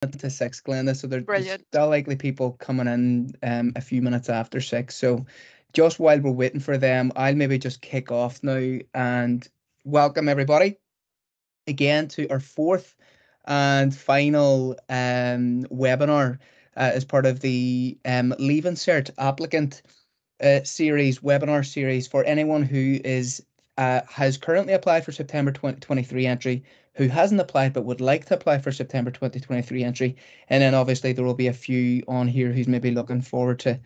to 6, Glenda, so there's Brilliant. still likely people coming in a few minutes after 6. So just while we're waiting for them, I'll maybe just kick off now and welcome everybody again to our fourth and final webinar as part of the Leave Insert applicant webinar series for anyone who is has currently applied for September 2023 entry, who hasn't applied but would like to apply for September 2023 entry, and then obviously there will be a few on here who's maybe looking forward to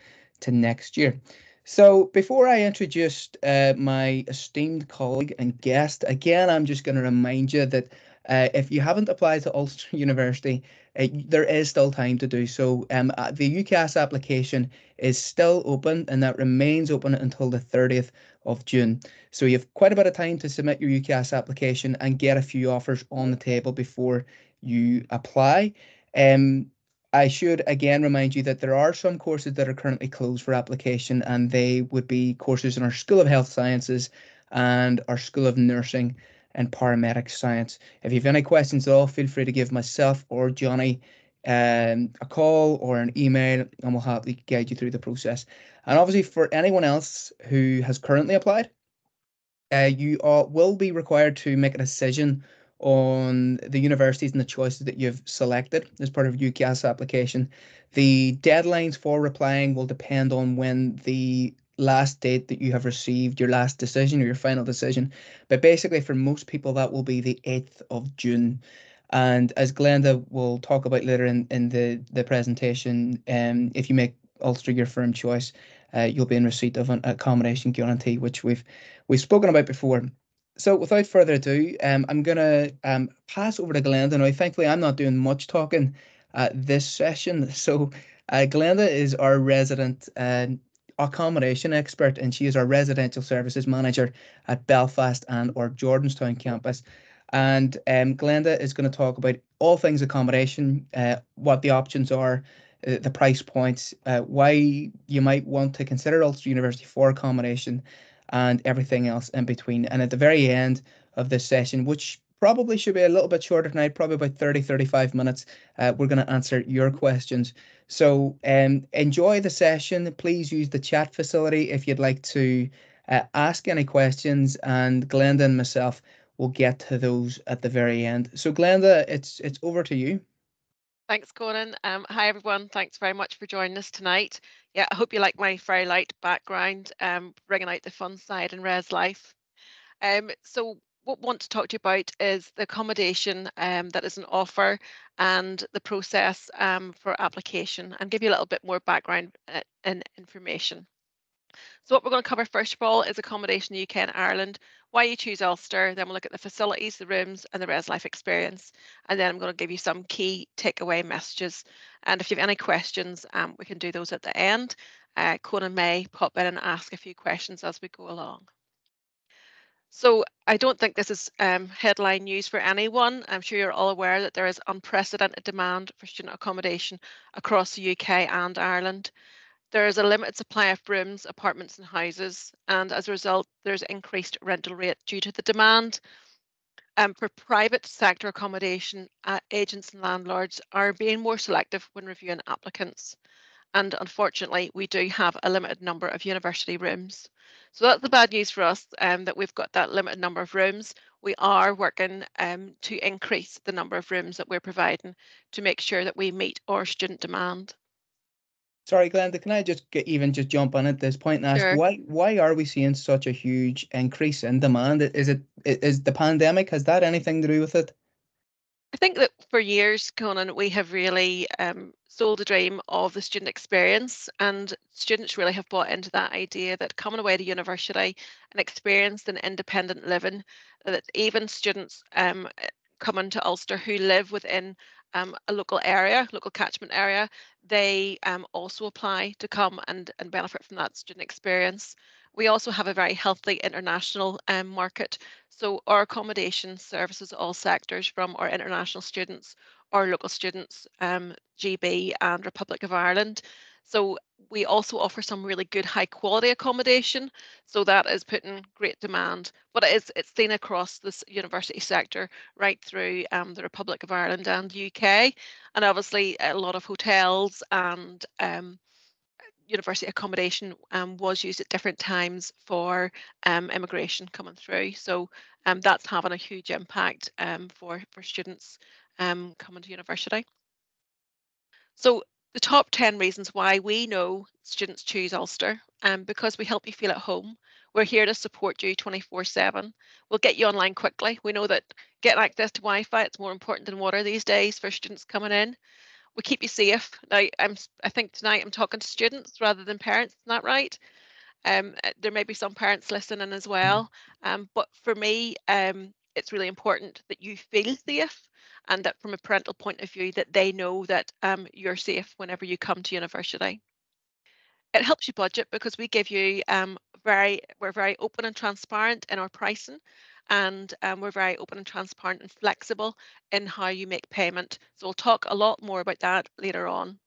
next year. So before I introduce my esteemed colleague and guest, again, I'm just going to remind you that if you haven't applied to Ulster University, there is still time to do so. The UCAS application is still open and that remains open until the 30th of June. So you have quite a bit of time to submit your UCAS application and get a few offers on the table before you apply. I should again remind you that there are some courses that are currently closed for application, and they would be courses in our School of Health Sciences and our School of Nursing and Paramedic Science. If you have any questions at all, feel free to give myself or Johnny a call or an email, and we'll happily guide you through the process. And obviously, for anyone else who has currently applied, you will be required to make a decision on the universities and the choices that you've selected as part of UCAS application. The deadlines for replying will depend on when the last date that you have received your last decision or your final decision. But basically, for most people, that will be the 8th of June. And as Glenda will talk about later in the presentation, if you make Ulster your firm choice, you'll be in receipt of an accommodation guarantee, which we've spoken about before. So without further ado, I'm gonna pass over to Glenda now. Thankfully, I'm not doing much talking this session. So Glenda is our resident accommodation expert, and she is our residential services manager at Belfast and our Jordanstown campus. And Glenda is going to talk about all things accommodation, what the options are, the price points, why you might want to consider Ulster University for accommodation, and everything else in between. And at the very end of this session, which probably should be a little bit shorter tonight, probably about 35 minutes, we're going to answer your questions. So enjoy the session. Please use the chat facility if you'd like to ask any questions, and Glenda and myself will get to those at the very end. So Glenda, it's over to you. Thanks, Conan. Hi, everyone. Thanks very much for joining us tonight. Yeah, I hope you like my very light background, bringing out the fun side in ResLife. So what I want to talk to you about is the accommodation that is an offer and the process for application, and give you a little bit more background and information. So what we're going to cover first of all is accommodation in the UK and Ireland, why you choose Ulster, then we'll look at the facilities, the rooms and the ResLife experience. And then I'm going to give you some key takeaway messages. And if you have any questions, we can do those at the end. Conan may pop in and ask a few questions as we go along. So I don't think this is headline news for anyone. I'm sure you're all aware that there is unprecedented demand for student accommodation across the UK and Ireland. There is a limited supply of rooms, apartments and houses, and as a result, there's increased rental rate due to the demand. For private sector accommodation, agents and landlords are being more selective when reviewing applicants. And unfortunately, we do have a limited number of university rooms. So that's the bad news for us, that we've got that limited number of rooms. We are working to increase the number of rooms that we're providing to make sure that we meet our student demand. Sorry, Glenda, can I just jump on at this point and ask Sure. why are we seeing such a huge increase in demand? Is the pandemic, has that anything to do with it? I think that for years, Conan, we have really sold a dream of the student experience, and students really have bought into that idea that coming away to university and experienced an independent living, that even students coming to Ulster who live within a local area, local catchment area, they also apply to come and benefit from that student experience. We also have a very healthy international market. So our accommodation services all sectors, from our international students, our local students, GB and Republic of Ireland. So we also offer some really good high quality accommodation. So that is putting great demand, but it's seen across this university sector right through the Republic of Ireland and UK, and obviously a lot of hotels and university accommodation was used at different times for immigration coming through. So that's having a huge impact for students coming to university. So the top 10 reasons why we know students choose Ulster, because we help you feel at home. We're here to support you 24/7. We'll get you online quickly. We know that getting access to Wi-Fi, it's more important than water these days for students coming in. We keep you safe. Now, I think tonight I'm talking to students rather than parents. Isn't that right? There may be some parents listening as well. But for me, it's really important that you feel safe, and that from a parental point of view, that they know that you're safe whenever you come to university. It helps you budget because we give you we're very open and transparent in our pricing, and we're very open and transparent and flexible in how you make payment. So we'll talk a lot more about that later on.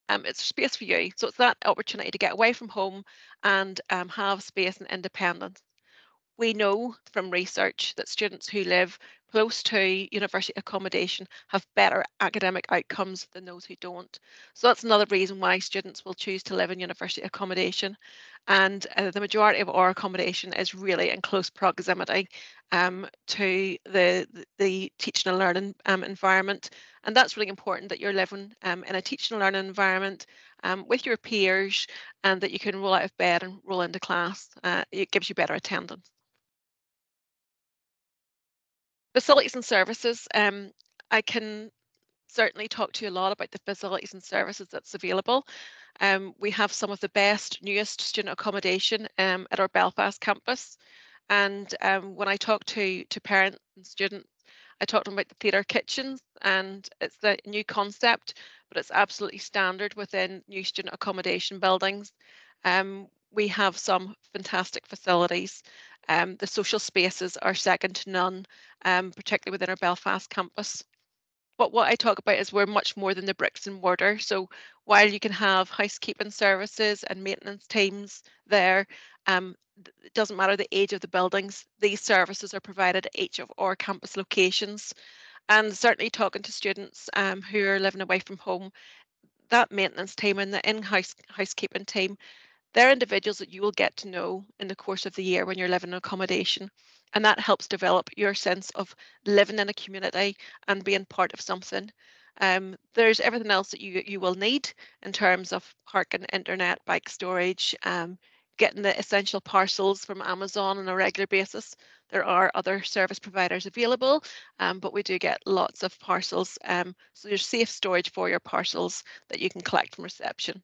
It's space for you. So it's that opportunity to get away from home and have space and independence. We know from research that students who live close to university accommodation have better academic outcomes than those who don't. So that's another reason why students will choose to live in university accommodation. And the majority of our accommodation is really in close proximity to the teaching and learning environment. And that's really important, that you're living in a teaching and learning environment with your peers, and that you can roll out of bed and roll into class. It gives you better attendance. Facilities and services. I can certainly talk to you a lot about the facilities and services that's available. We have some of the best, newest student accommodation at our Belfast campus. And when I talk to parents and students, I talk to them about the theatre kitchens, and it's the new concept, but it's absolutely standard within new student accommodation buildings. We have some fantastic facilities. The social spaces are second to none, particularly within our Belfast campus. But what I talk about is we're much more than the bricks and mortar. So while you can have housekeeping services and maintenance teams there, it doesn't matter the age of the buildings, these services are provided at each of our campus locations. And certainly talking to students who are living away from home, that maintenance team and the in-house housekeeping team, they're individuals that you will get to know in the course of the year when you're living in accommodation. And that helps develop your sense of living in a community and being part of something. There's everything else that you will need in terms of parking, internet, bike storage, getting the essential parcels from Amazon on a regular basis. There are other service providers available, but we do get lots of parcels. So there's safe storage for your parcels that you can collect from reception.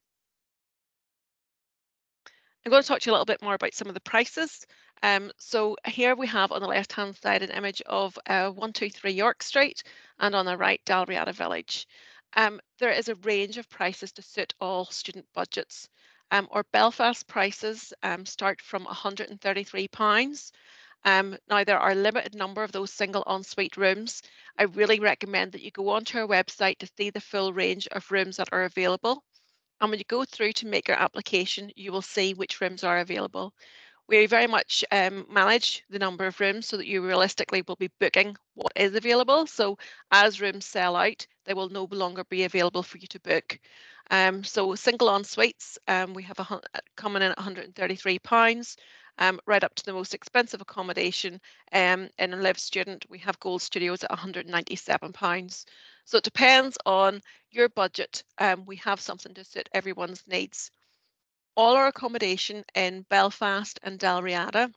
I'm going to talk to you a little bit more about some of the prices. So here we have on the left hand side an image of 123 York Street, and on the right Dalriada Village. There is a range of prices to suit all student budgets. Our Belfast prices start from £133. Now there are a limited number of those single ensuite rooms. I really recommend that you go onto our website to see the full range of rooms that are available. And when you go through to make your application, you will see which rooms are available. We very much manage the number of rooms so that you realistically will be booking what is available. So as rooms sell out, they will no longer be available for you to book. So single en suites, we have coming in at £133. Right up to the most expensive accommodation in a Live Student, we have Gold Studios at £197. So it depends on your budget. We have something to suit everyone's needs. All our accommodation in Belfast and Dalriada.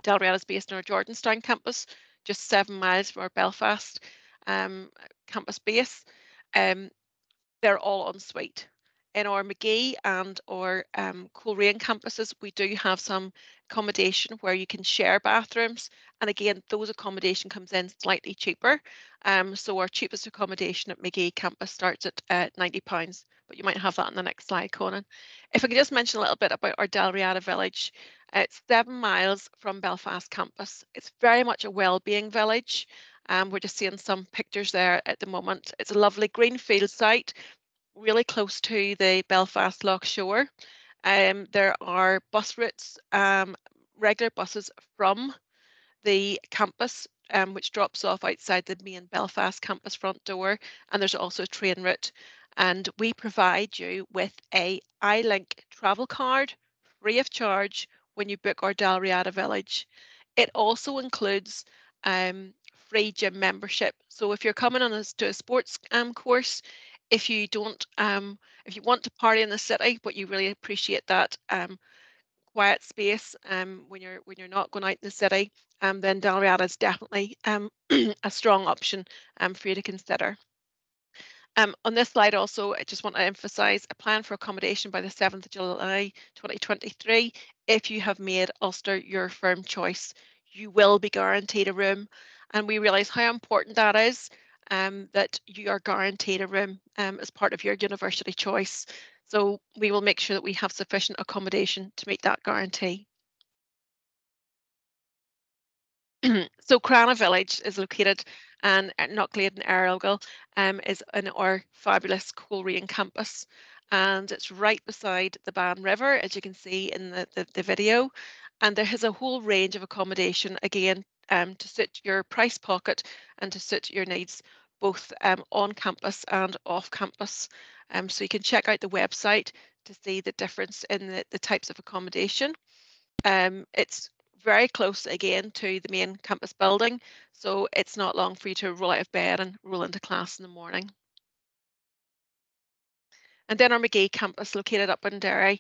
Dalriada is based in our Jordanstown campus, just 7 miles from our Belfast campus base. They're all en suite. In our Magee and our Coleraine campuses, we do have some accommodation where you can share bathrooms. And again, those accommodation comes in slightly cheaper. So our cheapest accommodation at Magee campus starts at £90, but you might have that on the next slide, Conan. If I could just mention a little bit about our Dalriada Village. It's 7 miles from Belfast campus. It's very much a well-being village. We're just seeing some pictures there at the moment. It's a lovely greenfield site really close to the Belfast Lough Shore. There are bus routes, regular buses from the campus, which drops off outside the main Belfast campus front door, and there's also a train route. And we provide you with a iLink travel card free of charge when you book our Dalriada Village. It also includes free gym membership. So if you're coming on to a sports course, if you don't, if you want to party in the city, but you really appreciate that quiet space when you're not going out in the city, then Dalriada is definitely a strong option for you to consider. On this slide also, I just want to emphasise a plan for accommodation by the 7th of July 2023. If you have made Ulster your firm choice, you will be guaranteed a room. And we realise how important that is, that you are guaranteed a room as part of your university choice. So we will make sure that we have sufficient accommodation to meet that guarantee. So Crana Village is located and Knockglade and Errigal is in our fabulous Coleraine campus, and it's right beside the Ban River, as you can see in the video. And there is a whole range of accommodation, again, to suit your price pocket and to suit your needs, both on campus and off campus. So you can check out the website to see the difference in the types of accommodation. It's very close again to the main campus building, so it's not long for you to roll out of bed and roll into class in the morning. And then our Magee campus, located up in Derry,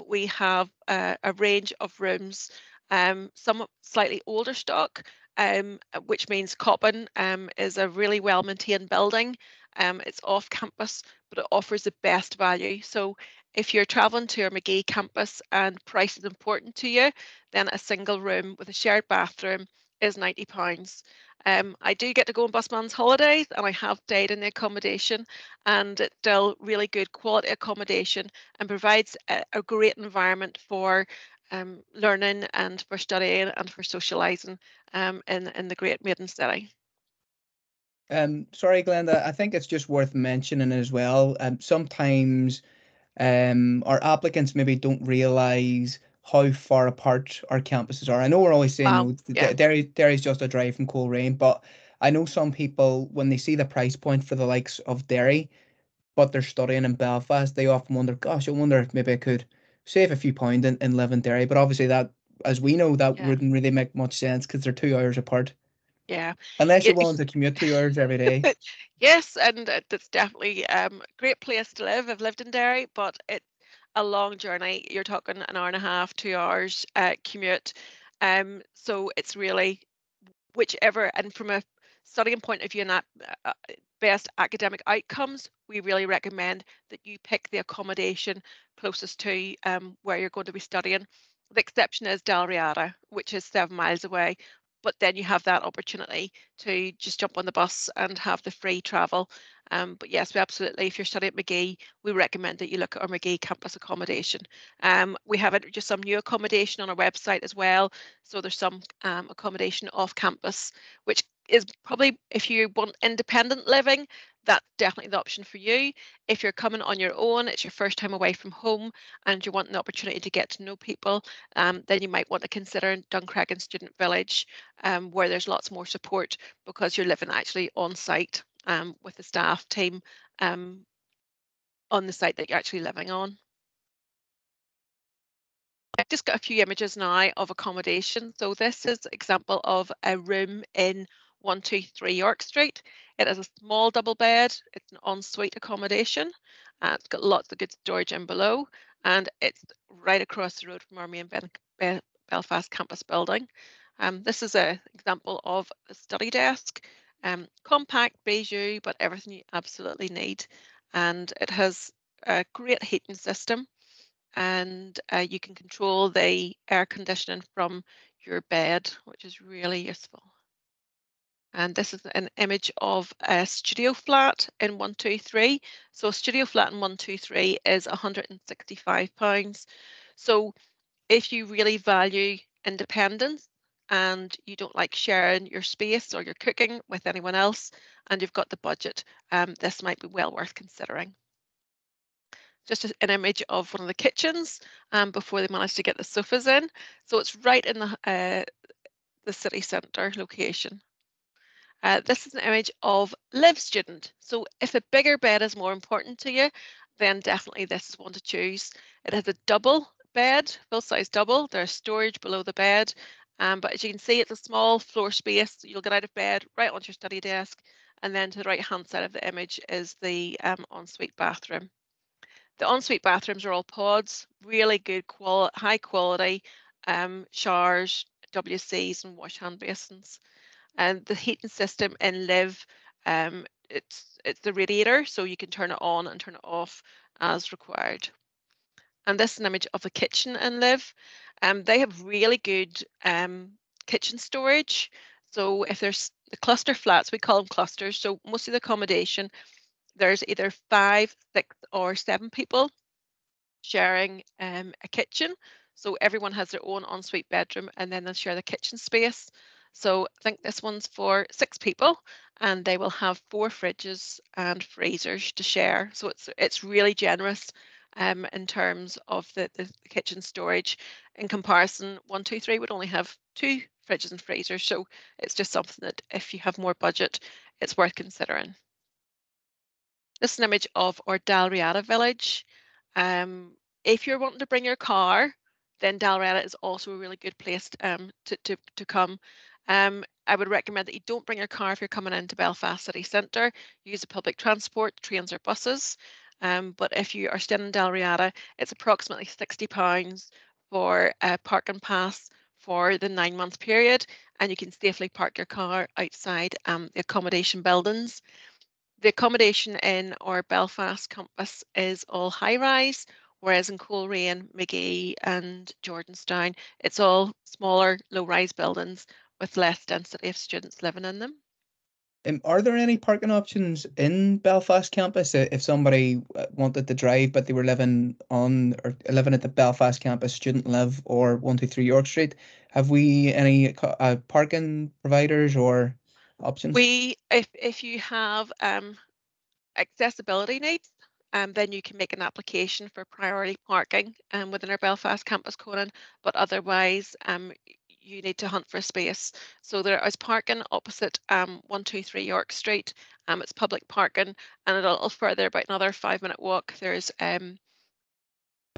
we have a range of rooms, some slightly older stock, which means Coppin is a really well-maintained building. It's off campus, but it offers the best value. So if you're traveling to our Magee campus and price is important to you, then a single room with a shared bathroom is £90. I do get to go on busman's holidays, and I have stayed in the accommodation, and it's still really good quality accommodation and provides a great environment for learning and for studying and for socialising in the great maiden city. Sorry, Glenda, I think it's just worth mentioning as well. Sometimes our applicants maybe don't realise how far apart our campuses are. I know we're always saying, Wow, yeah. Derry's just a drive from Coleraine, but I know some people, when they see the price point for the likes of Derry, but they're studying in Belfast, they often wonder, gosh, I wonder if maybe I could save a few pounds and live in Derry. But obviously that, as we know, that Yeah. wouldn't really make much sense because they're 2 hours apart. Yeah. Unless you're willing to commute 2 hours every day. Yes, and it's definitely a great place to live. I've lived in Derry, but it's a long journey. You're talking an hour and a half, 2 hours commute. So it's really whichever, and from a studying point of view and that best academic outcomes, we really recommend that you pick the accommodation closest to where you're going to be studying. The exception is Dalriada, which is 7 miles away, but then you have that opportunity to just jump on the bus and have the free travel. But yes, we absolutely, if you're studying at Magee, we recommend that you look at our Magee campus accommodation. We have just some new accommodation on our website as well. So there's some accommodation off campus, which is probably, if you want independent living, that's definitely the option for you. If you're coming on your own, it's your first time away from home and you want an opportunity to get to know people, then you might want to consider Duncragan Student Village, where there's lots more support because you're living actually on site with the staff team on the site that you're actually living on. I've just got a few images now of accommodation. So this is an example of a room in 123 York Street. It is a small double bed. It's an ensuite accommodation. It's got lots of good storage in below, and it's right across the road from our main Belfast campus building. This is an example of a study desk. Compact, bijou, but everything you absolutely need. And it has a great heating system, and you can control the air conditioning from your bed, which is really useful. And this is an image of a studio flat in 123. So a studio flat in 123 is £165. So if you really value independence and you don't like sharing your space or your cooking with anyone else and you've got the budget, this might be well worth considering. just an image of one of the kitchens before they managed to get the sofas in. So it's right in the city centre location. This is an image of live student. So if a bigger bed is more important to you, then definitely this is one to choose. It has a double bed, full size double. There's storage below the bed. But as you can see, it's a small floor space. You'll get out of bed right onto your study desk. And then to the right hand side of the image is the ensuite bathroom. The ensuite bathrooms are all pods, really good high quality showers, WCs and wash hand basins. And the heating system in Live, it's the radiator, so you can turn it on and turn it off as required. And this is an image of the kitchen in Live. They have really good kitchen storage. So if there's the cluster flats, we call them clusters. So most of the accommodation, there's either 5, 6, or 7 people sharing a kitchen. So everyone has their own ensuite bedroom and then they'll share the kitchen space. So I think this one's for 6 people and they will have 4 fridges and freezers to share. So it's really generous in terms of the kitchen storage. In comparison, 1, 2, 3 would only have 2 fridges and freezers. So it's just something that if you have more budget, it's worth considering. This is an image of our Dalriada village. If you're wanting to bring your car, then Dalriada is also a really good place to come. I would recommend that you don't bring your car if you're coming into Belfast city centre. Use the public transport, trains or buses. But if you are staying in Dalriada, it's approximately £60 for a parking pass for the 9-month period, and you can safely park your car outside the accommodation buildings. The accommodation in our Belfast campus is all high rise, whereas in Coleraine, Magee and Jordanstown, it's all smaller low rise buildings with less density of students living in them. Are there any parking options in Belfast campus if somebody wanted to drive but they were living at the Belfast campus, Student Live or 123 York Street? Have we any parking providers or options? If you have accessibility needs, then you can make an application for priority parking within our Belfast campus, Conan, but otherwise you need to hunt for a space. So there is parking opposite 123 York Street. It's public parking, and a little further, about another 5-minute walk, there's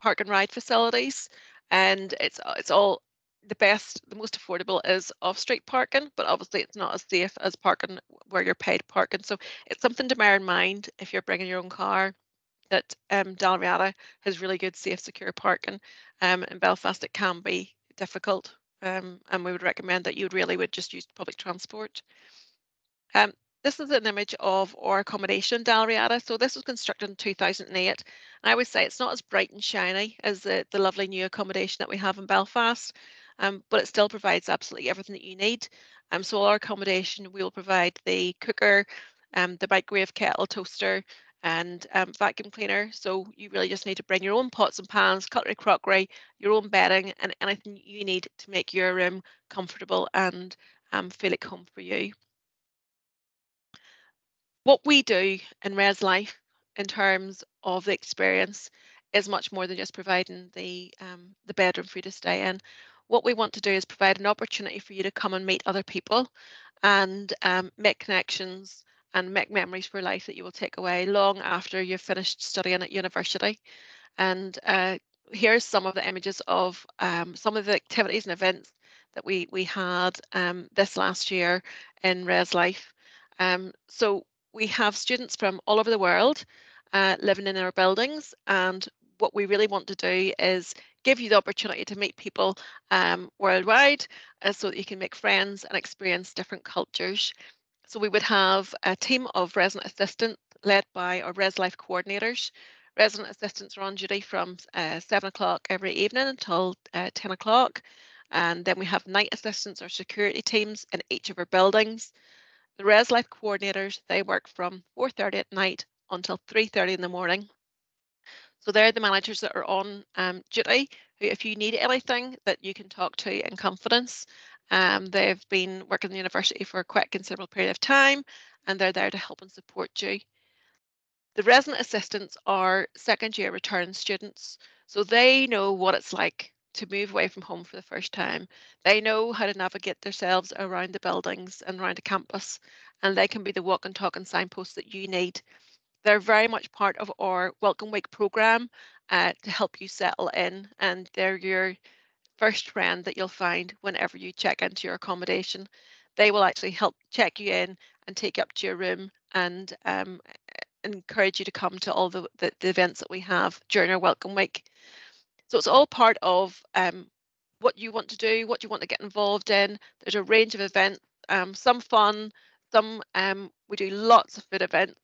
park and ride facilities, and it's all the most affordable is off-street parking, but obviously it's not as safe as parking where you're paid parking. So it's something to bear in mind if you're bringing your own car, that Dalriada has really good, safe, secure parking. In Belfast, it can be difficult, and we would recommend that you would just use public transport. Um, this is an image of our accommodation, Dalriada. So this was constructed in 2008. And I would say it's not as bright and shiny as the lovely new accommodation that we have in Belfast, but it still provides absolutely everything that you need. So all our accommodation, we will provide the cooker, the microwave, kettle, toaster, and vacuum cleaner. So you really just need to bring your own pots and pans, cutlery, crockery, your own bedding, and anything you need to make your room comfortable and feel like home for you. What we do in ResLife in terms of the experience is much more than just providing the bedroom for you to stay in. What we want to do is provide an opportunity for you to come and meet other people and make connections and make memories for life that you will take away long after you've finished studying at university. And here's some of the images of some of the activities and events that we had this last year in ResLife. So we have students from all over the world living in our buildings, and what we really want to do is give you the opportunity to meet people worldwide so that you can make friends and experience different cultures. So we would have a team of resident assistants led by our ResLife coordinators. Resident assistants are on duty from 7 o'clock every evening until 10 o'clock. And then we have night assistants or security teams in each of our buildings. The ResLife coordinators, they work from 4:30 at night until 3:30 in the morning. So they're the managers that are on duty, who, if you need anything, that you can talk to in confidence. They've been working in the university for quite a considerable period of time, and they're there to help and support you. The resident assistants are second year return students, so they know what it's like to move away from home for the first time. They know how to navigate themselves around the buildings and around the campus, and they can be the walk and talk and signposts that you need. They're very much part of our Welcome Week programme to help you settle in, and they're your first friend that you'll find whenever you check into your accommodation. They will actually help check you in and take you up to your room and encourage you to come to all the events that we have during our Welcome Week. So it's all part of what you want to do, what you want to get involved in. There's a range of events, some fun, some we do lots of food events.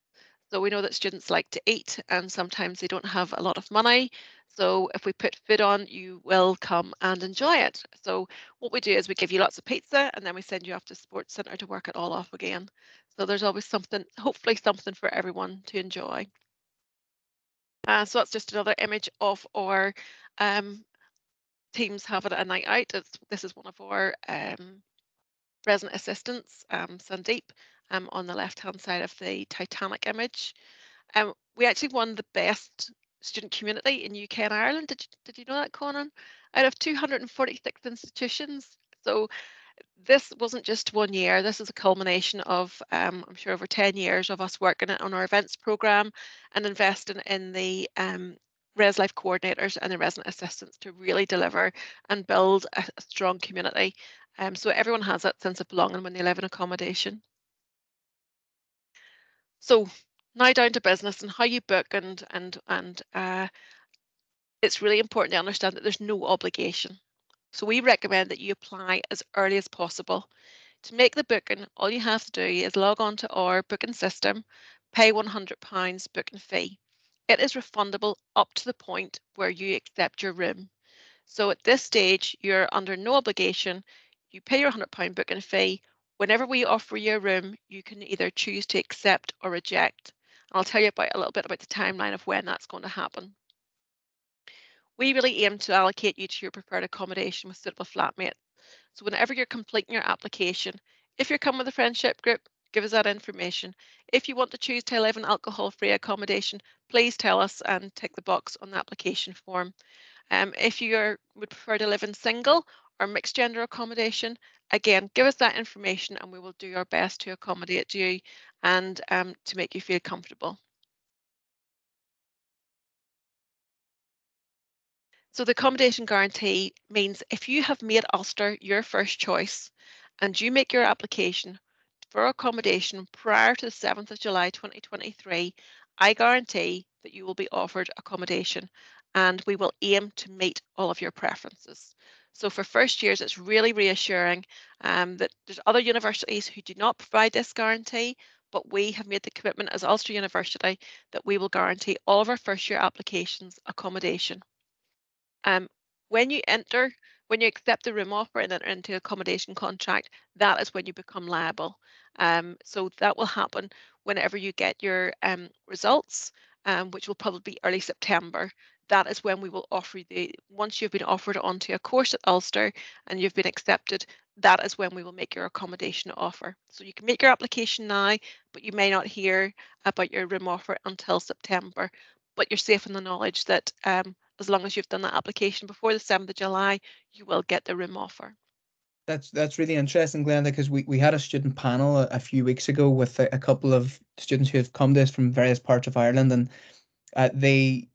So we know that students like to eat and sometimes they don't have a lot of money. So if we put food on, you will come and enjoy it. So what we do is we give you lots of pizza and then we send you off to sports centre to work it all off again. So there's always something, hopefully something for everyone to enjoy. So that's just another image of our teams having a night out. This is one of our resident assistants, Sandeep, on the left-hand side of the Titanic image. We actually won the best student community in UK and Ireland. Did you know that, Conan? Out of 246 institutions. So this wasn't just 1 year. This is a culmination of, I'm sure, over 10 years of us working on our events programme and investing in the ResLife coordinators and the resident assistants to really deliver and build a strong community. So everyone has that sense of belonging when they live in accommodation. So now down to business and how you book and it's really important to understand that there's no obligation. So we recommend that you apply as early as possible. To make the booking, all you have to do is log on to our booking system, pay £100 booking fee. It is refundable up to the point where you accept your room. So at this stage, you're under no obligation. You pay your £100 booking fee. Whenever we offer you a room, you can either choose to accept or reject. And I'll tell you a little bit about the timeline of when that's going to happen. We really aim to allocate you to your preferred accommodation with suitable flatmates. So whenever you're completing your application, if you're coming with a friendship group, give us that information. If you want to choose to live in alcohol-free accommodation, please tell us and tick the box on the application form. If you would prefer to live in single or mixed gender accommodation, again, give us that information and we will do our best to accommodate you and to make you feel comfortable. So the accommodation guarantee means if you have made Ulster your first choice and you make your application for accommodation prior to the 7th of July 2023, I guarantee that you will be offered accommodation and we will aim to meet all of your preferences. So for first years, it's really reassuring that there's other universities who do not provide this guarantee, but we have made the commitment as Ulster University that we will guarantee all of our first year applications accommodation. Um, when you accept the room offer and enter into accommodation contract, that is when you become liable. So that will happen whenever you get your results, which will probably be early September. That is when we will offer you once you've been offered onto a course at Ulster and you've been accepted, that is when we will make your accommodation offer. So you can make your application now, but you may not hear about your room offer until September. But you're safe in the knowledge that as long as you've done that application before the 7th of July, you will get the room offer. That's really interesting, Glenda, because we had a student panel a few weeks ago with a couple of students who have come to us from various parts of Ireland, and they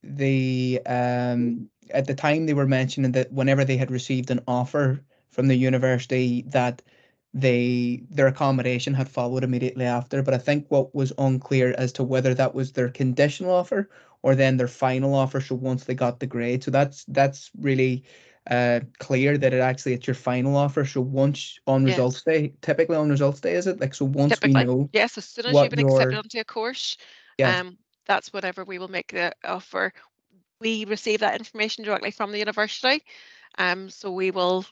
at the time they were mentioning that whenever they had received an offer from the university that their accommodation had followed immediately after. But I think what was unclear as to whether that was their conditional offer or then their final offer. So once they got the grade, so that's really clear that it's your final offer. So once on results Yes, day, typically on results day, is it like so? Once we typically. know Yes, as soon as you've what been accepted your onto a course, yes. that's whenever we will make the offer. We receive that information directly from the university, so we will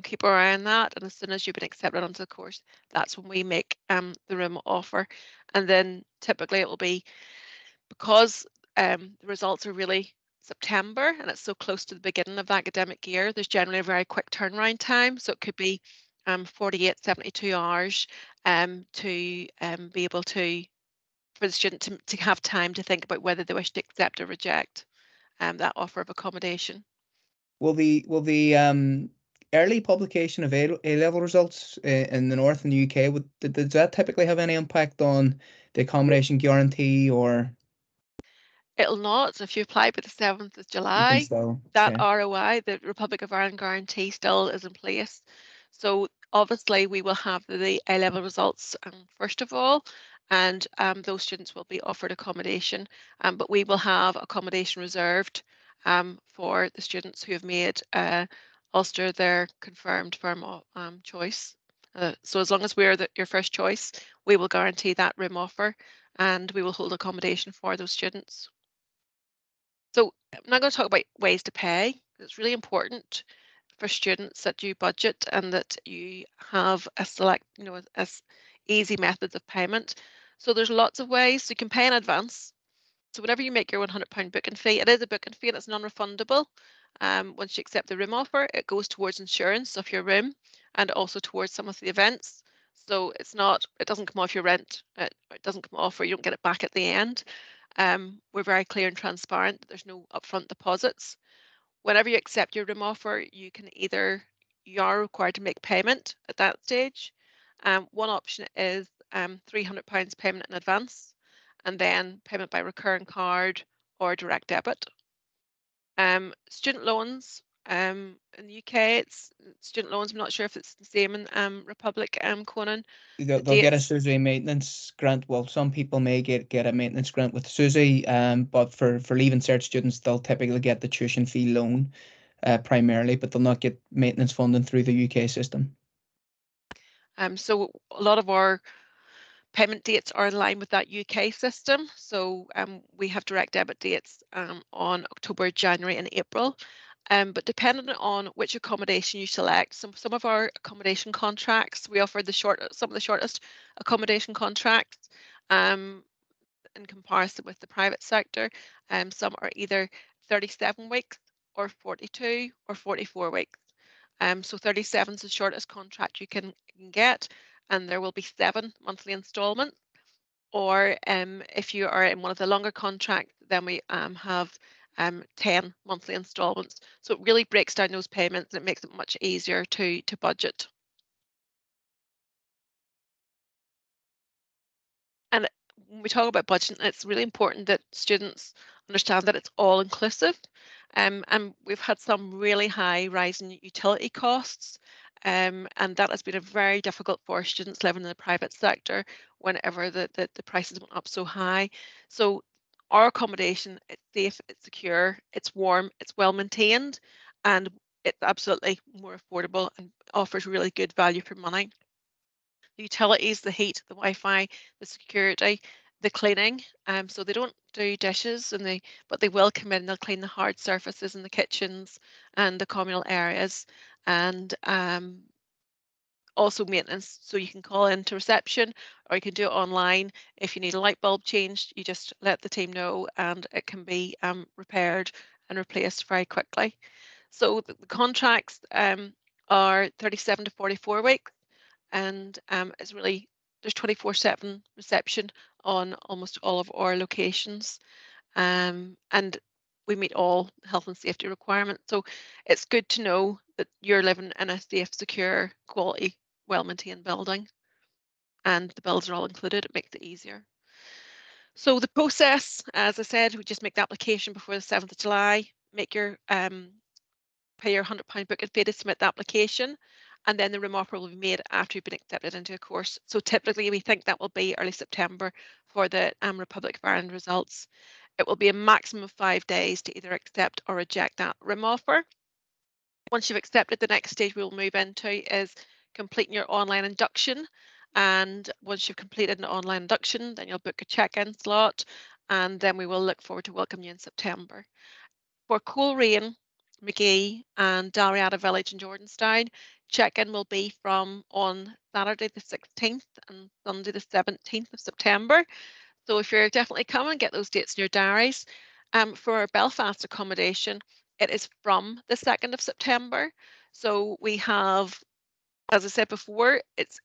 keep our eye on that. And as soon as you've been accepted onto the course, that's when we make the room offer. And then typically it will be because the results are really September and it's so close to the beginning of the academic year, there's generally a very quick turnaround time. So it could be 48, 72 hours to be able to for the student to have time to think about whether they wish to accept or reject that offer of accommodation. Will the early publication of A-level results in the North and the UK, does that typically have any impact on the accommodation guarantee, or It'll not. If you apply by the 7th of you can July, still? that Okay. ROI, the Republic of Ireland guarantee, still is in place. So obviously we will have the A-level results first of all, and those students will be offered accommodation, but we will have accommodation reserved for the students who have made Ulster their confirmed firm choice. So as long as we're your first choice, we will guarantee that room offer, and we will hold accommodation for those students. So I'm now going to talk about ways to pay. It's really important for students that you budget and that you have a select, as easy methods of payment. So there's lots of ways. You can pay in advance. So whenever you make your £100 booking fee, it is a booking fee and it's non-refundable. Once you accept the room offer, it goes towards insurance of your room and also towards some of the events. So it doesn't come off your rent. It doesn't come off, or you don't get it back at the end. We're very clear and transparent that there's no upfront deposits. Whenever you accept your room offer, you are required to make payment at that stage. One option is £300 payment in advance, and then payment by recurring card or direct debit. Student loans, in the UK, it's student loans. I'm not sure if it's the same in Republic, Conan. The They'll get a dates. SUSI maintenance grant. Well, some people may get a maintenance grant with SUSI, but for Leaving Cert students, they'll typically get the tuition fee loan primarily, but they'll not get maintenance funding through the UK system. So a lot of our payment dates are in line with that UK system. So we have direct debit dates on October, January and April. But depending on which accommodation you select, some of our accommodation contracts, we offer some of the shortest accommodation contracts in comparison with the private sector. Some are either 37 weeks or 42 or 44 weeks. So 37 is the shortest contract you can get, and there will be 7 monthly installments. Or if you are in one of the longer contracts, then we have 10 monthly installments. So it really breaks down those payments and it makes it much easier to budget. And when we talk about budgeting, it's really important that students understand that it's all inclusive. And we've had some really high rising utility costs. And that has been very difficult for students living in the private sector whenever the prices went up so high. So our accommodation, it's safe, it's secure, it's warm, it's well maintained, and it's absolutely more affordable and offers really good value for money. The utilities, the heat, the Wi-Fi, the security, the cleaning. So they don't do dishes, but they will come in. They'll clean the hard surfaces in the kitchens and the communal areas, and also maintenance. So you can call into reception, or you can do it online. If you need a light bulb changed, you just let the team know, and it can be repaired and replaced very quickly. So the contracts are 37 to 44 weeks. And it's really, there's 24/7 reception on almost all of our locations, and we meet all health and safety requirements. So it's good to know that you're living in a safe, secure, quality, well-maintained building, and the bills are all included. It makes it easier. So the process, as I said, we just make the application before the 7th of July, make your pay your £100 booking fee to submit the application, and then the room offer will be made after you've been accepted into a course. So typically we think that will be early September for the Republic of Ireland results. It will be a maximum of 5 days to either accept or reject that room offer. Once you've accepted, the next stage we'll move into is completing your online induction. And once you've completed an online induction, then you'll book a check-in slot, and then we will look forward to welcoming you in September. For Coleraine, Magee and Dalriada Village in Jordanstown, check-in will be from on Saturday the 16th and Sunday the 17th of September. So if you're definitely coming, get those dates in your diaries. For our Belfast accommodation, it is from the 2nd of September. So we have, as I said before, it's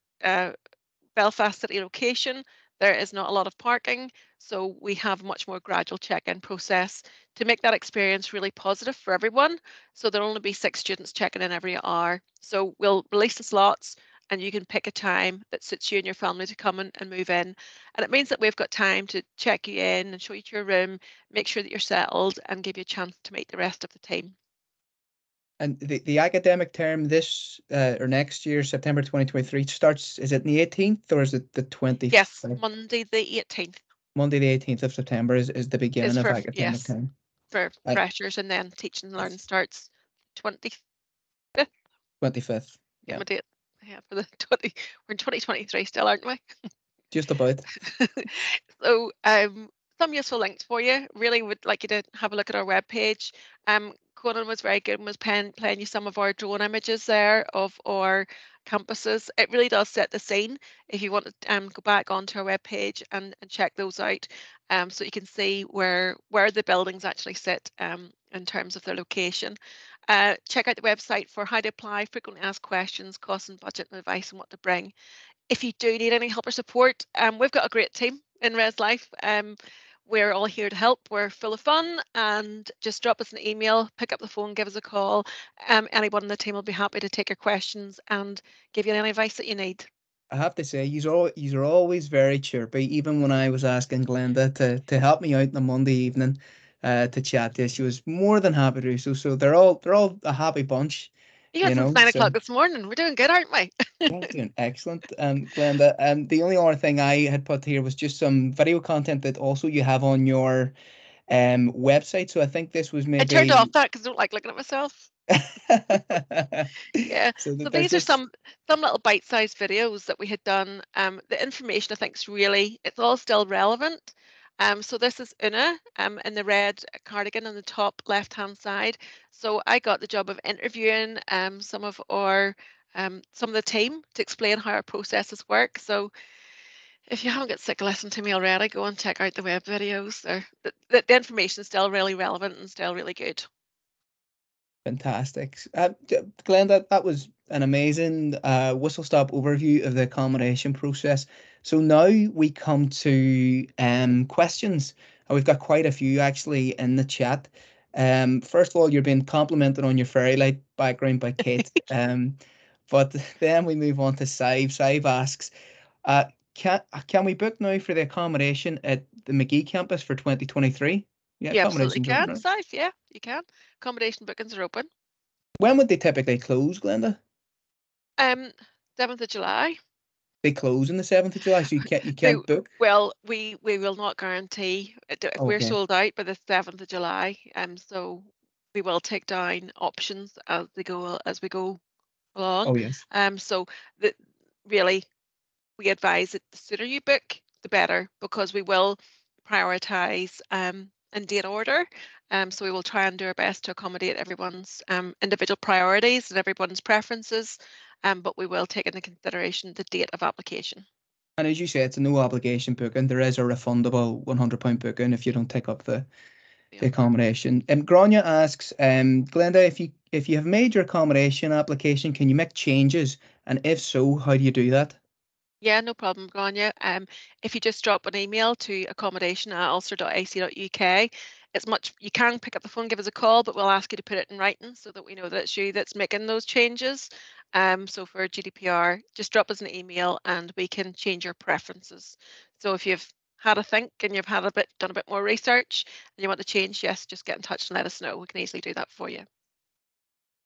Belfast city location. there is not a lot of parking, so we have a much more gradual check-in process to make that experience really positive for everyone. So there'll only be 6 students checking in every hour. So we'll release the slots and you can pick a time that suits you and your family to come in and move in. And it means that we've got time to check you in and show you to your room, make sure that you're settled and give you a chance to meet the rest of the team. And the academic term this or next year, September 2023, starts, is it the 18th or is it the 20th? Yes, Monday the 18th. Monday the 18th of September is the beginning Is of for, academic yes, term. for freshers, and then teaching and learning starts 25th. 25th. Get Yeah, my date. Yeah, for the 20. We're in 2023 still, aren't we? just about. So some useful links for you. Really would like you to have a look at our webpage. Conan was very good and was playing you some of our drone images there of our campuses. It really does set the scene if you want to go back onto our webpage and check those out, so you can see where the buildings actually sit in terms of their location. Check out the website for how to apply, frequently asked questions, cost and budget and advice and what to bring. If you do need any help or support, we've got a great team in ResLife. We're all here to help. We're full of fun, and just drop us an email, pick up the phone, give us a call. Anyone in the team will be happy to take your questions and give you any advice that you need. I have to say, you're always very chirpy. Even when I was asking Glenda to help me out on a Monday evening, to chat to you, she was more than happy to do so. So they're all a happy bunch, You got you since know. 9 o'clock So this morning. We're doing good, aren't we? yeah, doing excellent, Glenda. The only other thing I had put here was just some video content that also you have on your website. So I think this was I turned off maybe that because I don't like looking at myself. Yeah, so so that there's these are just some little bite-sized videos that we had done. The information I think is really, it's all still relevant. So this is Una in the red cardigan on the top left-hand side. So I got the job of interviewing some of the team to explain how our processes work. So if you haven't got sick of listening to me already, go and check out the web videos. The information is still really relevant and still really good. fantastic. Glenn, that was an amazing whistle-stop overview of the accommodation process. So now we come to questions. We've got quite a few actually in the chat. First of all, you're being complimented on your fairy light background by Kate. But then we move on to Sive. Sive asks, uh, can we book now for the accommodation at the McGee campus for 2023? Yeah, You absolutely accommodations open can, now. Sif. Yeah, you can. Accommodation bookings are open. When would they typically close, Glenda? Um, 7th of July. They close on the 7th of July, so you They, can't book. well, we will not guarantee if we're Okay. sold out by the 7th of July. So we will take down options as we go along. Oh yes. So the really we advise that the sooner you book, the better, because we will prioritize in date order. So we will try and do our best to accommodate everyone's individual priorities and everyone's preferences, but we will take into consideration the date of application. And as you say, it's a no obligation booking. There is a refundable £100 booking if you don't take up the Yeah. accommodation. Grania asks, Glenda, if you have made your accommodation application, can you make changes? And if so, how do you do that? Yeah, no problem, Grania. If you just drop an email to accommodation@ulster.ac.uk, you can pick up the phone, give us a call, but we'll ask you to put it in writing so that we know that it's you that's making those changes. So for GDPR, just drop us an email and we can change your preferences. So if you've had a think and you've done a bit more research and you want to change, yes, just get in touch and let us know. We can easily do that for you.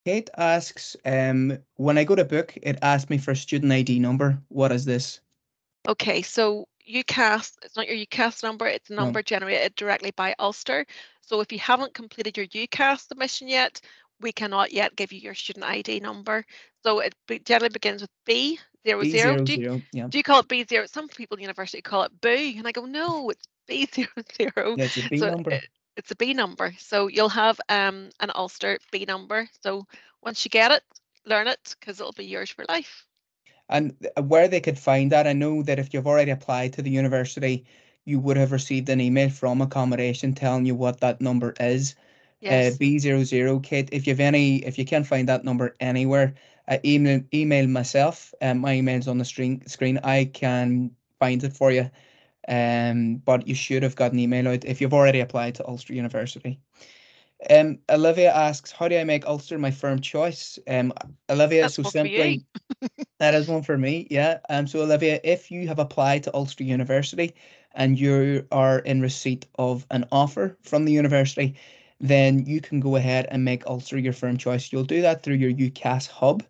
Kate asks, when I go to book, it asks me for a student ID number. What is this? Okay, so UCAS, it's not your UCAS number, it's a No. number generated directly by Ulster. So if you haven't completed your UCAS submission yet, we cannot yet give you your student ID number. So it generally begins with B00. Do B00. Yeah. you call it B0? Some people in university call it Boo, and I go, no, it's B00. Yeah, it's a B So number. it's a B number. So you'll have an Ulster B number. So once you get it, learn it, because it'll be yours for life. And where they could find that, I know that if you've already applied to the university, you would have received an email from accommodation telling you what that number is. Yes. B00, Kate. If you can't find that number anywhere, email myself. My email's on the screen. I can find it for you. but you should have got an email out if you've already applied to Ulster University. Olivia asks, how do I make Ulster my firm choice? Olivia, That's so one for you. simply, that is one for me, yeah. So Olivia, if you have applied to Ulster University and you are in receipt of an offer from the university, then you can go ahead and make Ulster your firm choice. You'll do that through your UCAS hub.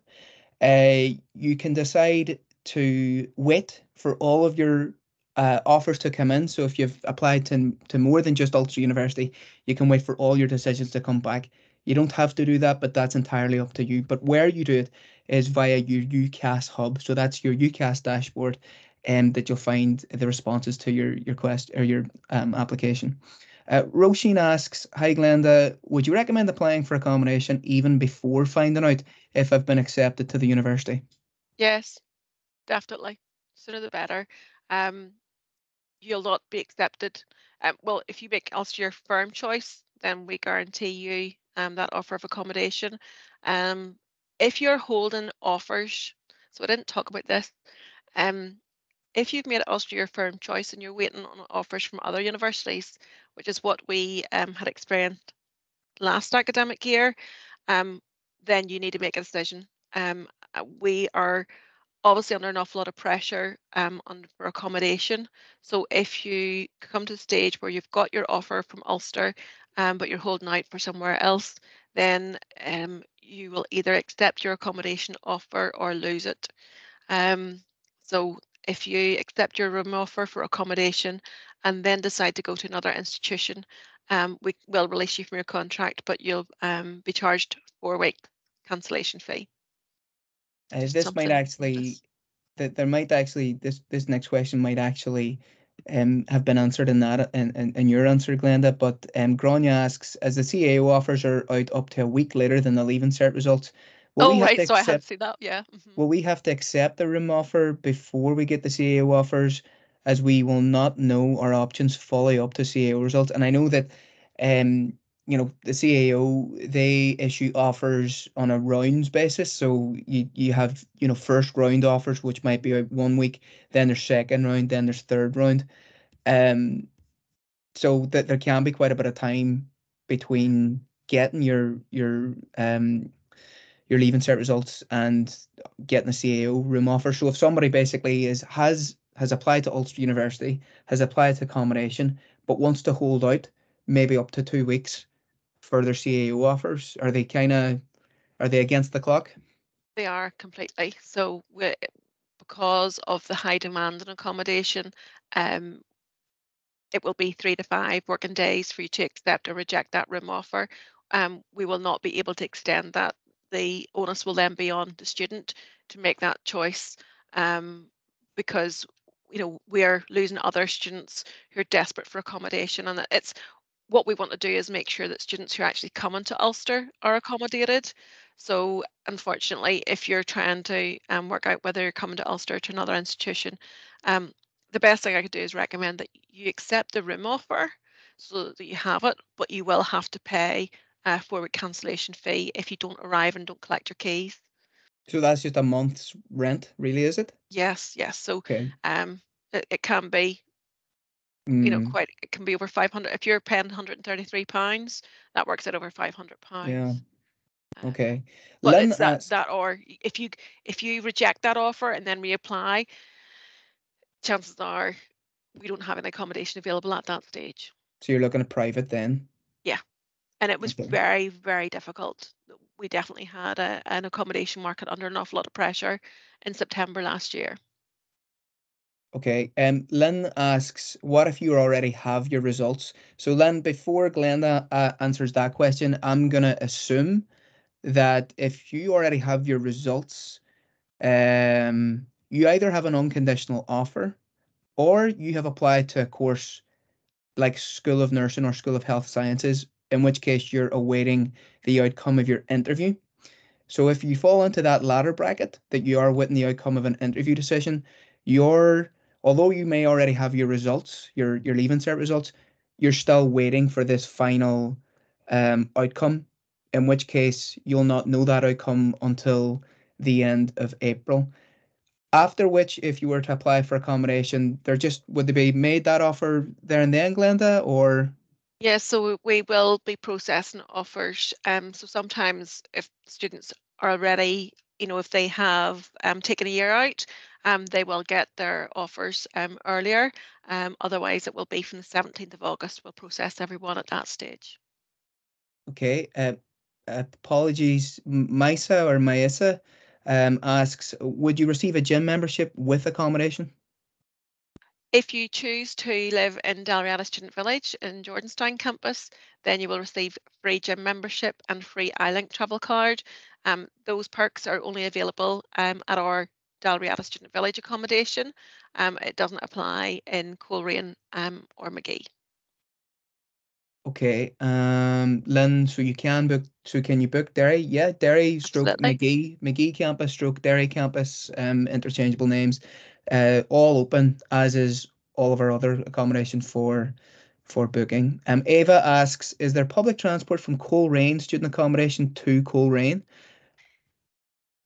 You can decide to wait for all of your offers to come in. So if you've applied to more than just Ulster University, you can wait for all your decisions to come back. You don't have to do that, but that's entirely up to you. But where you do it is via your UCAS hub. So that's your UCAS dashboard, and that you'll find the responses to your quest or your application. Roisin asks, hi Glenda, would you recommend applying for accommodation even before finding out if I've been accepted to the university? Yes, definitely. Sooner the better. Um, you'll not be accepted. Well, if you make Ulster your firm choice, then we guarantee you that offer of accommodation. Um, if you're holding offers, so I didn't talk about this. Um, if you've made Ulster your firm choice and you're waiting on offers from other universities, which is what we had experienced last academic year, um, then you need to make a decision. We are obviously under an awful lot of pressure for accommodation. So if you come to the stage where you've got your offer from Ulster, but you're holding out for somewhere else, then you will either accept your accommodation offer or lose it. So if you accept your room offer for accommodation and then decide to go to another institution, we will release you from your contract, but you'll be charged 4 week cancellation fee. Just This might something actually notice. that there might actually this next question might actually have been answered in that in your answer, Glenda. But Grania asks, as the CAO offers are out up to a week later than the leaving cert results, will we Oh, have to right. So I hadn't accept seen that. Yeah. will we have to accept the room offer before we get the CAO offers, as we will not know our options fully up to CAO results? And I know that, um, the CAO, they issue offers on a rounds basis. So you have, first round offers, which might be out 1 week, then there's second round, then there's third round. Um, so that there can be quite a bit of time between getting your leaving cert results and getting a CAO room offer. So if somebody basically has applied to Ulster University, has applied to accommodation, but wants to hold out maybe up to 2 weeks for their CAO offers, are they against the clock? They are completely. So because of the high demand on accommodation, um, it will be 3 to 5 working days for you to accept or reject that room offer. We will not be able to extend that. The onus will then be on the student to make that choice, because we are losing other students who are desperate for accommodation, and it's what we want to do is make sure that students who are actually coming to Ulster are accommodated. So unfortunately, if you're trying to work out whether you're coming to Ulster or to another institution, um, the best thing I could do is recommend that you accept the room offer so that you have it, but you will have to pay a 4 week cancellation fee if you don't arrive and don't collect your keys. So that's just a month's rent, really, is it? Yes, yes. So Okay. it can be Mm, quite, it can be over 500. If you're paying £133, that works out over yeah. £500. Um, Okay. but Lynn it's that asks, that or if you reject that offer and then reapply, chances are we don't have any accommodation available at that stage. so you're looking at private then? Yeah, and it was Okay. very, very difficult. We definitely had an accommodation market under an awful lot of pressure in September last year. Okay. Lynn asks, what if you already have your results? So Lynn, before Glenda answers that question, I'm gonna assume that if you already have your results, you either have an unconditional offer or you have applied to a course like School of Nursing or School of Health Sciences, in which case you're awaiting the outcome of your interview. So if you fall into that latter bracket, that you are waiting the outcome of an interview decision, you're although you may already have your results, your leaving cert results, you're still waiting for this final outcome. In which case you'll not know that outcome until the end of April. After which, if you were to apply for accommodation, would they be made that offer there and then, Glenda, or? Yes, so we will be processing offers. So sometimes if students are already, if they have taken a year out, they will get their offers earlier. Otherwise, it will be from the 17th of August. We'll process everyone at that stage. Okay. Apologies, Maisa asks, would you receive a gym membership with accommodation? If you choose to live in Dalriada Student Village in Jordanstown campus, then you will receive free gym membership and free iLink travel card. Those perks are only available at our Dalriada Student Village accommodation. It doesn't apply in Coleraine or Magee. Okay. Lynn, so can you book Derry? Yeah, Derry stroke Absolutely. Magee campus stroke Derry campus, interchangeable names, all open, as is all of our other accommodation for booking. Ava asks, is there public transport from Coleraine student accommodation to Coleraine?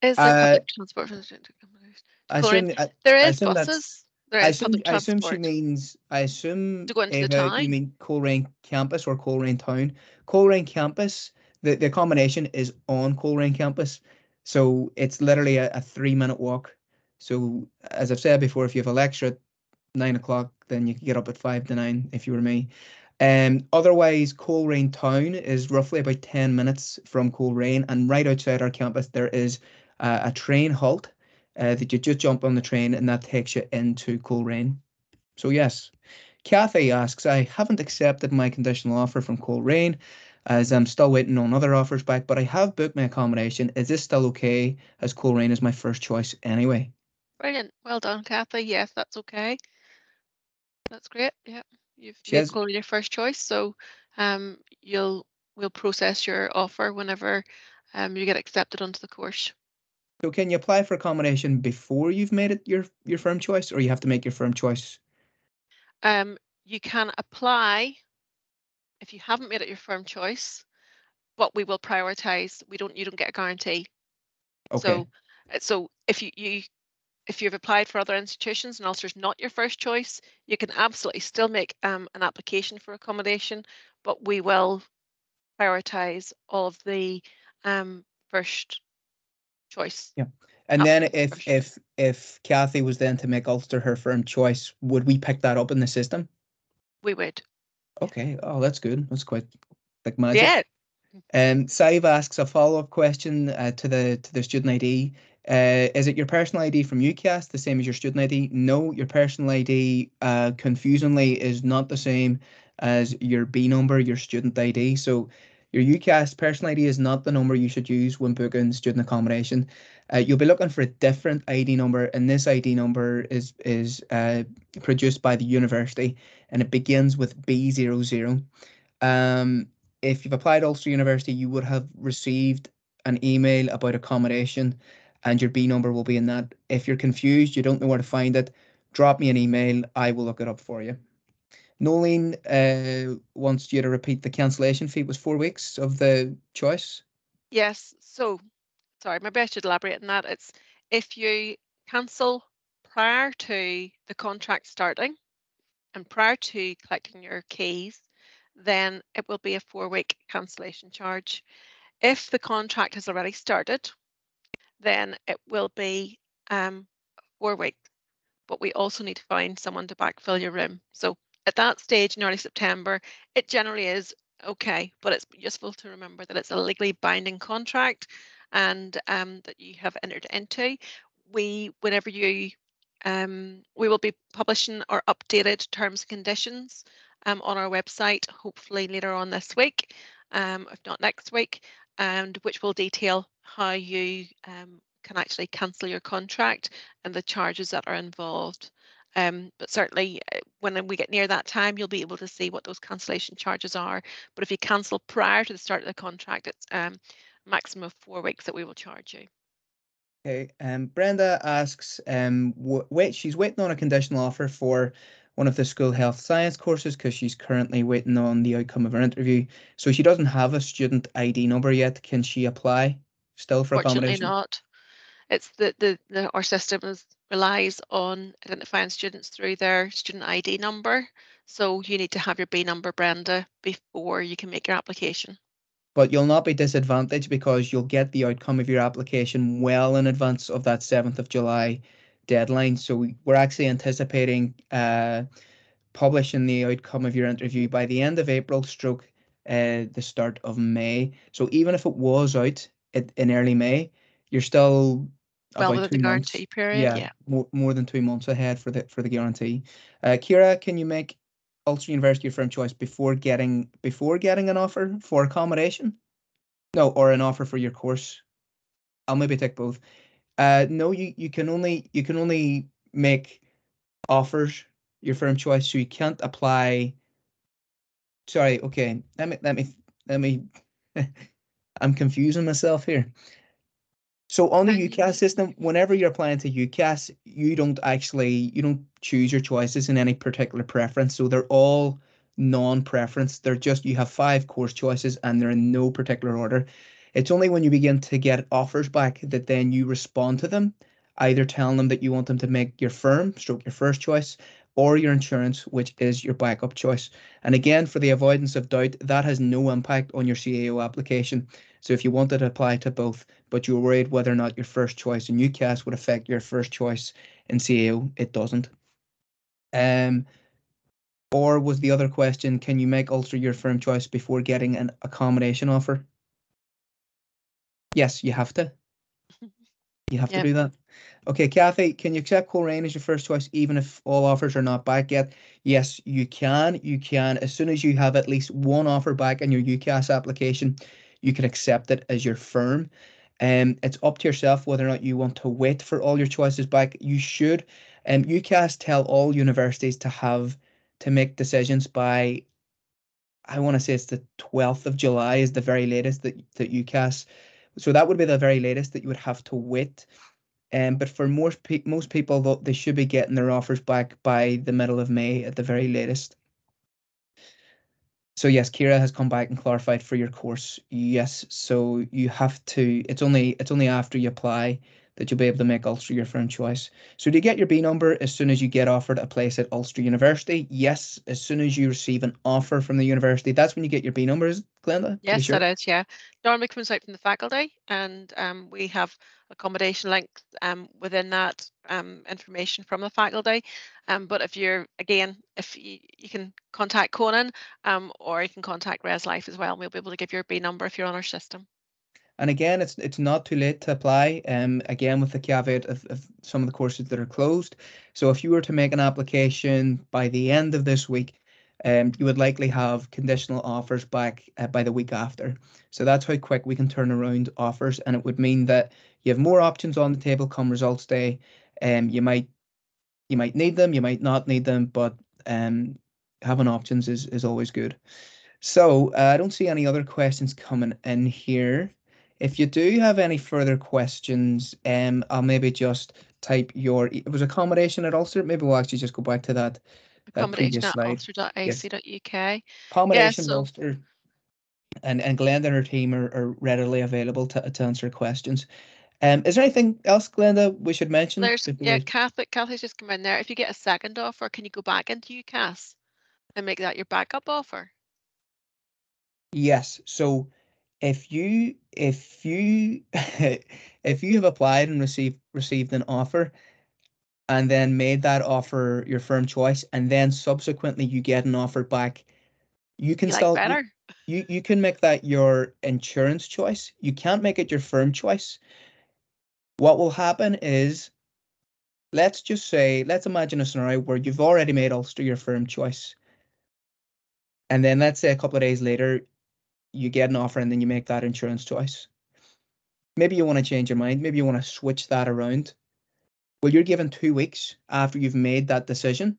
Is there Uh, public transport for the student accommodation to I Coleraine? assume There I is assume that's buses. There is public I assume she transport means to go into the Ava, you town. mean Coleraine campus or Coleraine town. Coleraine campus, the accommodation is on Coleraine campus, so it's literally a 3 minute walk. So as I've said before, if you have a lecture at 9 o'clock, then you can get up at 5 to 9 if you were me. Otherwise, Coleraine town is roughly about 10 minutes from Coleraine, and right outside our campus there is a train halt that you just jump on the train and that takes you into Coleraine. So yes, Kathy asks, I haven't accepted my conditional offer from Coleraine as I'm still waiting on other offers back, but I have booked my accommodation. Is this still okay as Coleraine is my first choice anyway? Brilliant. Well done, Kathy. Yes, that's okay. That's great. Yeah, you've She made has, Coleraine your first choice, so you'll we'll process your offer whenever you get accepted onto the course. so can you apply for accommodation before you've made it your firm choice, or you have to make your firm choice? You can apply if you haven't made it your firm choice, but we will prioritize. You don't get a guarantee. Okay. So so if you've applied for other institutions and Ulster's not your first choice, you can absolutely still make an application for accommodation, but we will prioritize all of the first choice Yeah. And then applicants first. if Kathy was then to make Ulster her firm choice, would we pick that up in the system? We would. Okay. Oh, that's good. That's quite like magic. Yeah. Saiv asks a follow-up question to the student ID. Is it your personal ID from UCAS the same as your student ID? No, your personal ID, confusingly, is not the same as your B number, your student ID. So your UCAS personal ID is not the number you should use when booking student accommodation. You'll be looking for a different ID number, and this ID number is produced by the university, and it begins with B00. Um, if you've applied Ulster University, you would have received an email about accommodation, and your B number will be in that. If you're confused, you don't know where to find it, drop me an email. I will look it up for you. Nolene wants you to repeat the cancellation fee was 4 weeks of the choice. Yes. So, sorry, maybe I should elaborate on that. It's if you cancel prior to the contract starting and prior to collecting your keys, then it will be a 4-week cancellation charge. If the contract has already started, then it will be 4 weeks. But we also need to find someone to backfill your room. So at that stage in early September, it generally is okay, but it's useful to remember that it's a legally binding contract and that you have entered into. Whenever you, we will be publishing our updated terms and conditions on our website, hopefully later on this week, if not next week, and which will detail how you can actually cancel your contract and the charges that are involved. But certainly when we get near that time, you'll be able to see what those cancellation charges are. But if you cancel prior to the start of the contract, it's maximum of 4 weeks that we will charge you. Okay. Brenda asks, wait, she's waiting on a conditional offer for one of the school health science courses because she's currently waiting on the outcome of her interview. So she doesn't have a student ID number yet. Can she apply still for Fortunately accommodation? not. It's our system is relies on identifying students through their student ID number. So you need to have your B number, Brenda, before you can make your application. But you'll not be disadvantaged because you'll get the outcome of your application well in advance of that 7th of July deadline. So we're actually anticipating publishing the outcome of your interview by the end of April stroke the start of May. So even if it was out in early May, you're still Well, about within the 2 months. guarantee period, Yeah, yeah. more than 2 months ahead for the guarantee. Kira, can you make Ulster University your firm choice before getting an offer for accommodation? No, or an offer for your course. I'll maybe take both. No, you can only make offers your firm choice, so you can't apply. Sorry, okay. Let me. I'm confusing myself here. So on the UCAS system, whenever you're applying to UCAS, you don't choose your choices in any particular preference. So they're all non-preference. They're just you have 5 course choices and they're in no particular order. It's only when you begin to get offers back that then you respond to them, either telling them that you want them to make your firm, stroke your first choice, or your insurance, which is your backup choice. And again, for the avoidance of doubt, that has no impact on your CAO application. So if you wanted to apply to both, but you were worried whether or not your first choice in UCAS would affect your first choice in CAO, it doesn't. Um, or was the other question, can you make Ulster your firm choice before getting an accommodation offer? Yes, you have to. You have to Yep. do that. Okay, Kathy, can you accept Coleraine as your first choice even if all offers are not back yet? Yes, you can. You can. As soon as you have at least one offer back in your UCAS application, you can accept it as your firm. It's up to yourself whether or not you want to wait for all your choices back. You should. UCAS tell all universities to make decisions by, I want to say it's the 12th of July is the very latest that UCAS. So that would be the very latest that you would have to wait. But for most people, they should be getting their offers back by the middle of May at the very latest. So yes, Kira has come back and clarified for your course. Yes, so you have to. It's only after you apply that you'll be able to make Ulster your firm choice. So do you get your B number as soon as you get offered a place at Ulster University? Yes, as soon as you receive an offer from the university, that's when you get your B numbers, Glenda, to be Yes, that sure. is, yeah. Normally comes out from the faculty, and we have accommodation links within that information from the faculty. But if you're, again, if you can contact Conan or you can contact ResLife as well, and we'll be able to give your B number if you're on our system. And again, it's not too late to apply. Again, with the caveat of some of the courses that are closed. So if you were to make an application by the end of this week, you would likely have conditional offers back by the week after. So that's how quick we can turn around offers, and it would mean that you have more options on the table come results day. You might need them, you might not need them, but having options is always good. So I don't see any other questions coming in here. If you do have any further questions, I'll maybe just type it was accommodation at Ulster. Maybe we'll actually just go back to that Accommodation previous at slide. Yes, ulster.ac.uk. Yeah, accommodation at so Ulster, and Glenda and her team are readily available to answer questions. Is there anything else, Glenda, we should mention there's, before yeah, we? Kathy's just come in there. If you get a second offer, can you go back into UCAS and make that your backup offer? Yes. So if you if you have applied and received an offer and then made that offer your firm choice and then subsequently you get an offer back, you can You like still you better? you can make that your insurance choice. You can't make it your firm choice. What will happen is, let's imagine a scenario where you've already made Ulster your firm choice, and then let's say a couple of days later you get an offer and then you make that insurance choice. Maybe you want to change your mind. Maybe you want to switch that around. Well, you're given 2 weeks after you've made that decision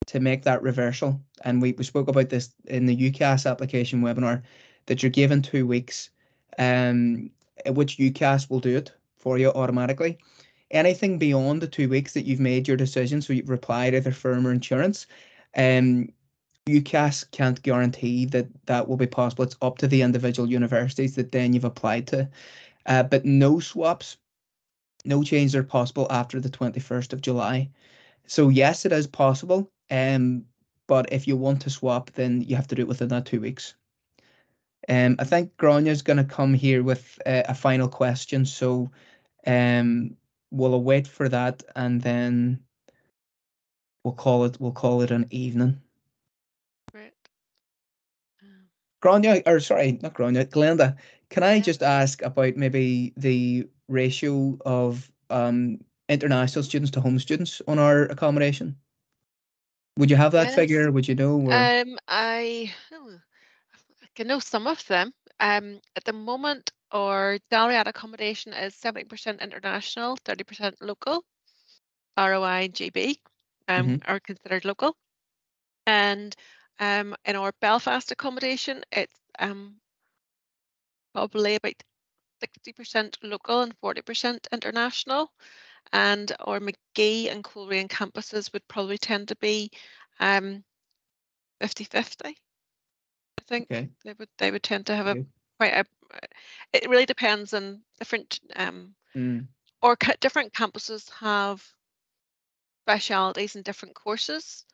to make that reversal. And we spoke about this in the UCAS application webinar, that you're given 2 weeks, which UCAS will do it for you automatically. Anything beyond the 2 weeks that you've made your decision, so you've replied either firm or insurance, um, UCAS can't guarantee that that will be possible. It's up to the individual universities that then you've applied to. But no swaps No changes are possible after the 21st of July. So yes, it is possible. But if you want to swap, then you have to do it within that 2 weeks. I think Granya's going to come here with a final question, so we'll wait for that, and then we'll call it an evening. Great. Um, Grania, or sorry, not Grania, Glenda, can I yeah. just ask about maybe the ratio of international students to home students on our accommodation? Would you have that Yes. figure? Would you know, or I can know some of them. At the moment, our salary at accommodation is 70% international, 30% local. ROI and GB Mhm. are considered local. And in our Belfast accommodation, it's probably about 60% local and 40% international. And our McGee and Coleraine campuses would probably tend to be 50-50. I think Okay. they would tend to have a Okay. quite a. It really depends on different Mm. different campuses have specialities in different courses,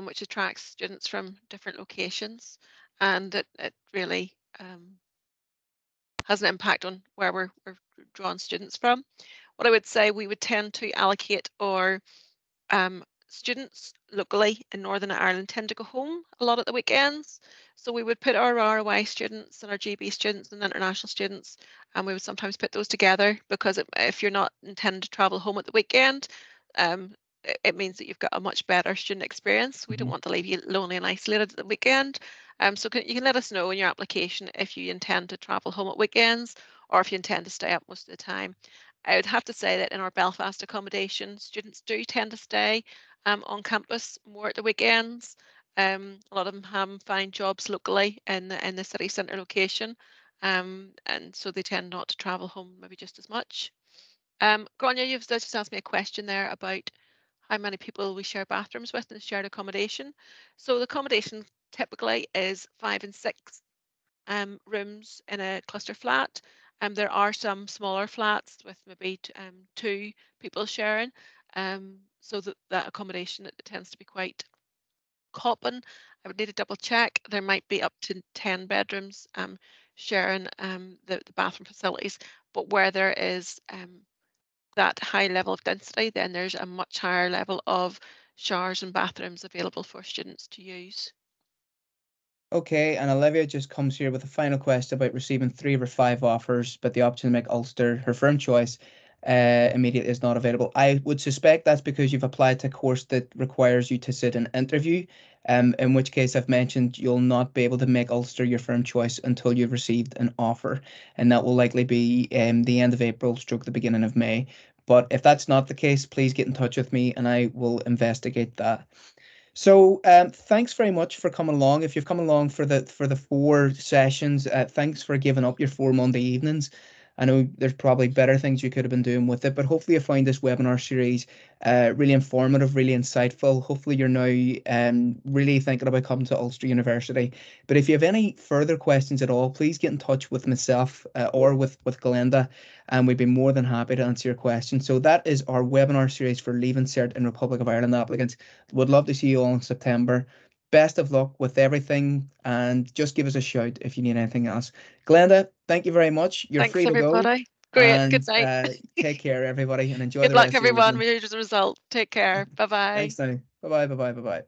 which attracts students from different locations, and it really has an impact on where we're drawing students from. What I would say, we would tend to allocate our students locally in Northern Ireland tend to go home a lot at the weekends. So we would put our ROI students and our GB students and international students, and we would sometimes put those together, because if you're not intending to travel home at the weekend, it means that you've got a much better student experience. We don't Mhm. want to leave you lonely and isolated at the weekend. So you can let us know in your application if you intend to travel home at weekends, or if you intend to stay up most of the time. I would have to say that in our Belfast accommodation, students do tend to stay on campus more at the weekends. A lot of them find jobs locally in the city centre location, and so they tend not to travel home maybe just as much. Grania, you've just asked me a question there about how many people we share bathrooms with in the shared accommodation. So the accommodation typically is 5 and 6 rooms in a cluster flat. There are some smaller flats with maybe 2 people sharing. So that accommodation, it tends to be quite common. I would need to double check. There might be up to 10 bedrooms sharing the bathroom facilities, but where there is that high level of density, then there's a much higher level of showers and bathrooms available for students to use. Okay, and Olivia just comes here with a final question about receiving 3 of her 5 offers, but the option to make Ulster her firm choice immediately is not available. I would suspect that's because you've applied to a course that requires you to sit an interview, in which case I've mentioned you'll not be able to make Ulster your firm choice until you've received an offer, and that will likely be the end of April, stroke the beginning of May. But if that's not the case, please get in touch with me and I will investigate that. So thanks very much for coming along. If you've come along for the 4 sessions, thanks for giving up your 4 Monday evenings. I know there's probably better things you could have been doing with it, but hopefully you find this webinar series really informative, really insightful. Hopefully you're now really thinking about coming to Ulster University. But if you have any further questions at all, please get in touch with myself or with Glenda, and we'd be more than happy to answer your questions. So that is our webinar series for Leaving Cert in Republic of Ireland applicants. Would love to see you all in September. Best of luck with everything, and just give us a shout if you need anything else. Glenda, thank you very much. You're Thanks, free to go, everybody. Great. Good and night. take care, everybody, and enjoy Good the luck, rest of your everyone, evening. with your result. Take care. Bye bye. Thanks now. Bye bye. Bye bye. Bye bye.